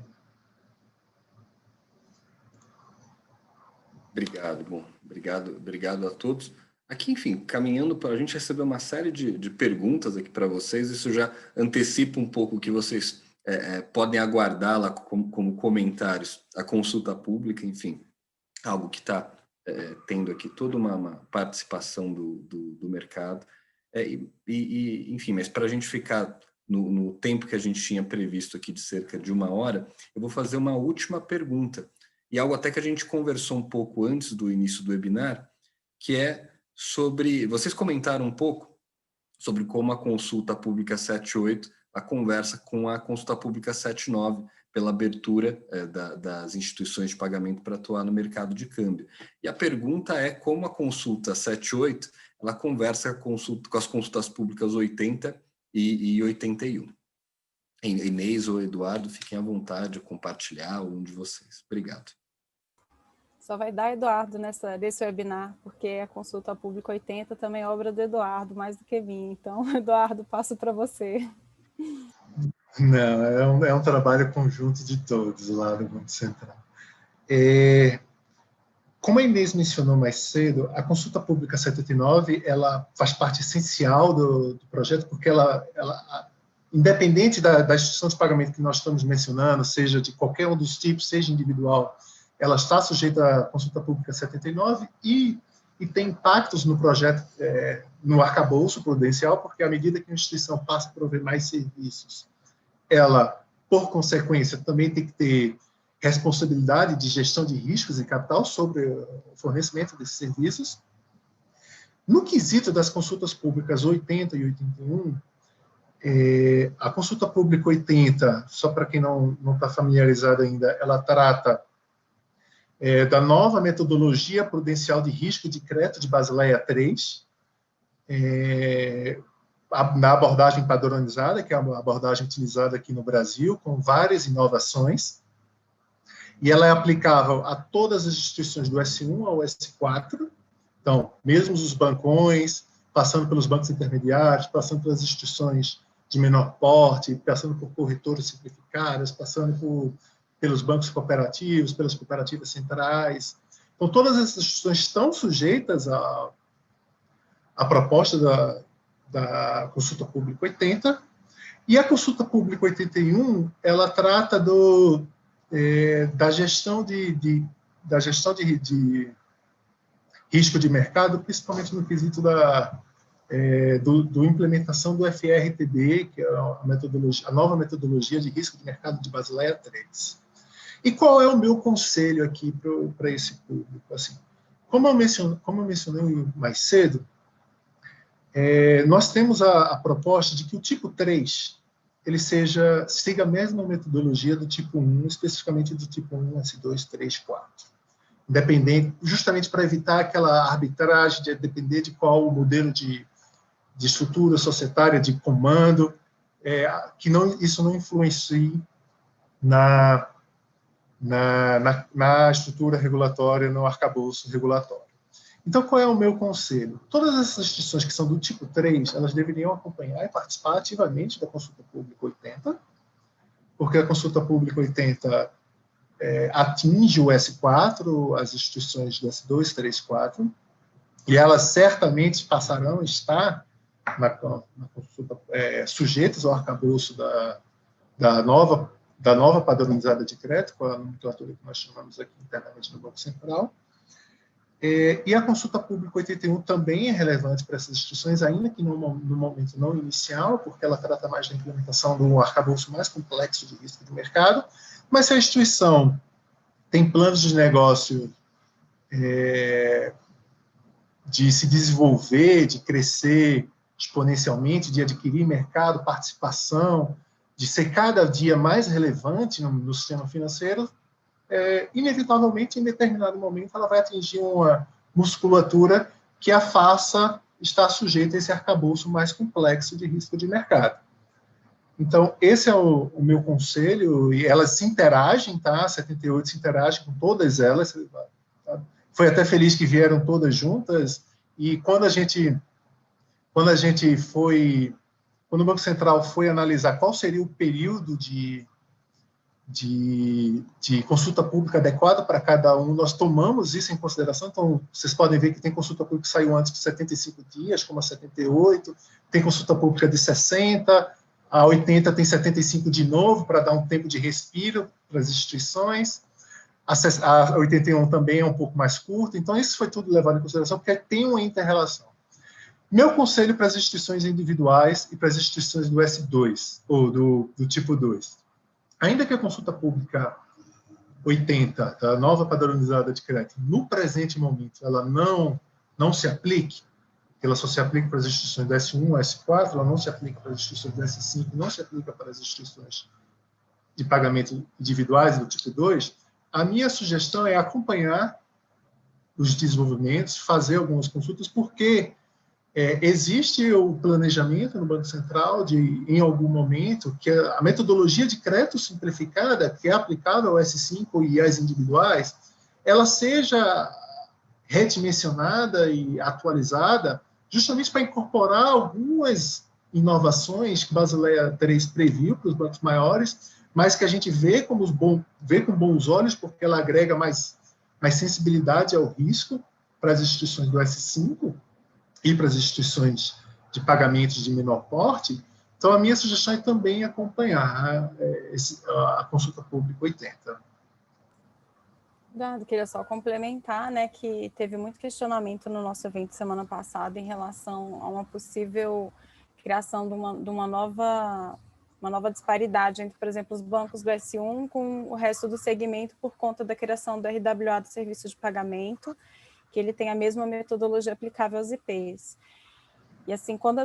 Obrigado, bom, obrigado a todos. Aqui, enfim, caminhando para a gente receber uma série de perguntas aqui para vocês, isso já antecipa um pouco o que vocês podem aguardar lá como comentários, a consulta pública, enfim, algo que está tendo aqui toda uma participação do mercado. Enfim, mas para a gente ficar no tempo que a gente tinha previsto aqui de cerca de 1 hora, eu vou fazer uma última pergunta, e algo até que a gente conversou um pouco antes do início do webinar, que é sobre... Vocês comentaram um pouco sobre como a consulta pública 78 a conversa com a consulta pública 79 pela abertura das instituições de pagamento para atuar no mercado de câmbio. E a pergunta é como a consulta 78 ela conversa com as consultas públicas 80 e 81. Inês ou Eduardo, fiquem à vontade de compartilhar, um de vocês. Obrigado. Só vai dar Eduardo desse webinar, porque a consulta pública 80 também é obra do Eduardo, mais do que minha. Então, Eduardo, passo para você. Não, é um trabalho conjunto de todos lá do Banco Central. Como a Inês mencionou mais cedo, a consulta pública 79 ela faz parte essencial do projeto, porque ela independente da instituição de pagamento que nós estamos mencionando, seja de qualquer um dos tipos, seja individual, ela está sujeita à consulta pública 79 e tem impactos no projeto, no arcabouço prudencial, porque à medida que a instituição passa a prover mais serviços, ela, por consequência, também tem que ter responsabilidade de gestão de riscos e capital sobre o fornecimento desses serviços. No quesito das consultas públicas 80 e 81, a consulta pública 80, só para quem não está familiarizado ainda, ela trata da nova metodologia prudencial de risco de crédito de Basileia III, na abordagem padronizada, que é a abordagem utilizada aqui no Brasil, com várias inovações, e ela é aplicável a todas as instituições do S1 ao S4, então, mesmo os bancões, passando pelos bancos intermediários, passando pelas instituições de menor porte, passando por corretoras simplificadas, passando pelos bancos cooperativos, pelas cooperativas centrais. Então, todas essas instituições estão sujeitas à proposta da consulta pública 80, e a consulta pública 81, ela trata da gestão de risco de mercado, principalmente no quesito do implementação do FRTB, que é a nova metodologia de risco de mercado de Basileia III. E qual é o meu conselho aqui para esse público? Assim, como eu mencionei mais cedo, nós temos a proposta de que o tipo 3 ele siga a mesma metodologia do tipo 1, especificamente do tipo 1, S2, 3, 4. Independente, justamente para evitar aquela arbitragem de depender de qual o modelo de estrutura societária, de comando, que isso não influencie na estrutura regulatória, no arcabouço regulatório. Então, qual é o meu conselho? Todas essas instituições que são do tipo 3, elas deveriam acompanhar e participar ativamente da consulta pública 80, porque a consulta pública 80 atinge o S4, as instituições do S2, 3, 4, e elas certamente passarão a estar na consulta, sujeitas ao arcabouço da nova padronizada de crédito, com a nomenclatura que nós chamamos aqui internamente no Banco Central. E a consulta pública 81 também é relevante para essas instituições, ainda que no momento não inicial, porque ela trata mais da implementação de um arcabouço mais complexo de risco de mercado, mas se a instituição tem planos de negócio de se desenvolver, de crescer exponencialmente, de adquirir mercado, participação, de ser cada dia mais relevante no sistema financeiro, inevitavelmente, em determinado momento, ela vai atingir uma musculatura que a faça estar sujeita a esse arcabouço mais complexo de risco de mercado. Então, esse é o meu conselho, e elas se interagem, tá? 78 se interage com todas elas, tá? Foi até feliz que vieram todas juntas, e quando o Banco Central foi analisar qual seria o período de consulta pública adequada para cada um, nós tomamos isso em consideração. Então, vocês podem ver que tem consulta pública que saiu antes de 75 dias, como a 78, tem consulta pública de 60, a 80 tem 75 de novo, para dar um tempo de respiro para as instituições, a 81 também é um pouco mais curta, então isso foi tudo levado em consideração, porque tem uma inter-relação. Meu conselho para as instituições individuais e para as instituições do S2, ou do tipo 2. Ainda que a consulta pública 80, a nova padronizada de crédito, no presente momento, ela não se aplique, ela só se aplica para as instituições do S1, S4, ela não se aplica para as instituições do S5, não se aplica para as instituições de pagamento individuais do tipo 2, a minha sugestão é acompanhar os desenvolvimentos, fazer algumas consultas, porque existe o planejamento no Banco Central de, em algum momento, que a metodologia de crédito simplificada, que é aplicável ao S5 e às individuais, ela seja redimensionada e atualizada justamente para incorporar algumas inovações que Basileia III previu para os bancos maiores, mas que a gente vê com bons olhos, porque ela agrega mais sensibilidade ao risco para as instituições do S5 e para as instituições de pagamentos de menor porte. Então, a minha sugestão é também acompanhar a consulta pública 80. Queria só complementar, né, que teve muito questionamento no nosso evento semana passada em relação a uma possível criação de uma nova disparidade entre, por exemplo, os bancos do S1 com o resto do segmento por conta da criação do RWA do serviço de pagamento, que ele tem a mesma metodologia aplicável aos IPs. E assim, quando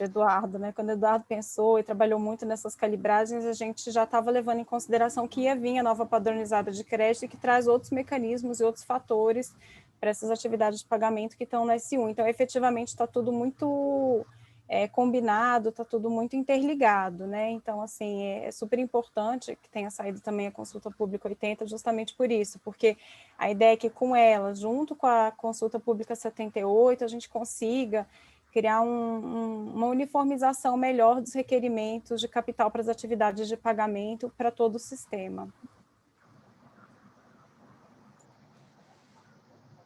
Eduardo, né, quando o Eduardo pensou e trabalhou muito nessas calibragens, a gente já estava levando em consideração que ia vir a nova padronizada de crédito, que traz outros mecanismos e outros fatores para essas atividades de pagamento que estão no S1. Então, efetivamente, está tudo muito combinado, está tudo muito interligado, né? Então, assim, é super importante que tenha saído também a consulta pública 80, justamente por isso, porque a ideia é que com ela, junto com a consulta pública 78, a gente consiga criar uma uniformização melhor dos requerimentos de capital para as atividades de pagamento para todo o sistema.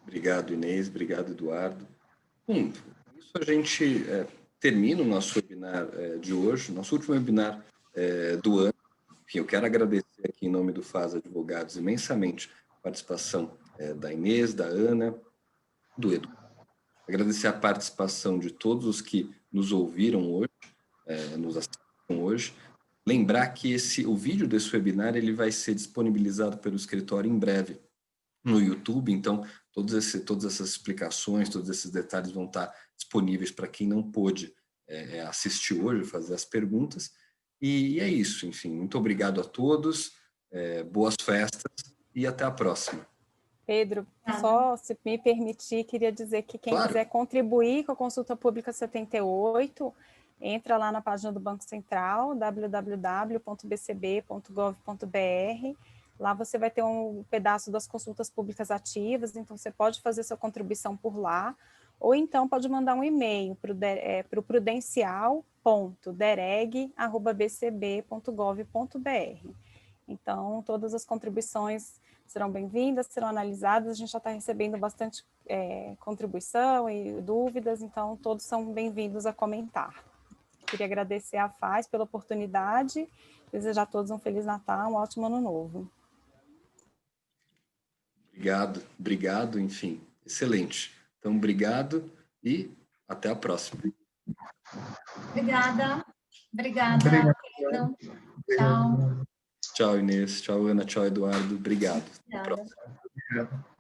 Obrigado, Inês. Obrigado, Eduardo. Bom, isso a gente termina o nosso webinar de hoje, nosso último webinar do ano. Enfim, eu quero agradecer aqui em nome do FAS Advogados imensamente a participação da Inês, da Ana, do Edu. Agradecer a participação de todos os que nos ouviram hoje, nos assistiram hoje. Lembrar que o vídeo desse webinar ele vai ser disponibilizado pelo escritório em breve no YouTube, então todas essas explicações, todos esses detalhes vão estar disponíveis para quem não pôde assistir hoje, fazer as perguntas. E é isso, enfim, muito obrigado a todos, boas festas e até a próxima. Pedro, só se me permitir, queria dizer que quem quiser contribuir com a consulta pública 78, entra lá na página do Banco Central, www.bcb.gov.br. Lá você vai ter um pedaço das consultas públicas ativas, então você pode fazer sua contribuição por lá, ou então pode mandar um e-mail para o prudencial.dereg@bcb.gov.br. Então, todas as contribuições serão bem-vindas, serão analisadas, a gente já está recebendo bastante contribuição e dúvidas, então todos são bem-vindos a comentar. Queria agradecer à FAS pela oportunidade, desejar a todos um Feliz Natal, um ótimo Ano Novo. Obrigado, enfim, excelente. Então, obrigado e até a próxima. Obrigada. Tchau. Tchau, Inês. Tchau, Ana. Tchau, Eduardo. Obrigado. Até a próxima. Obrigado.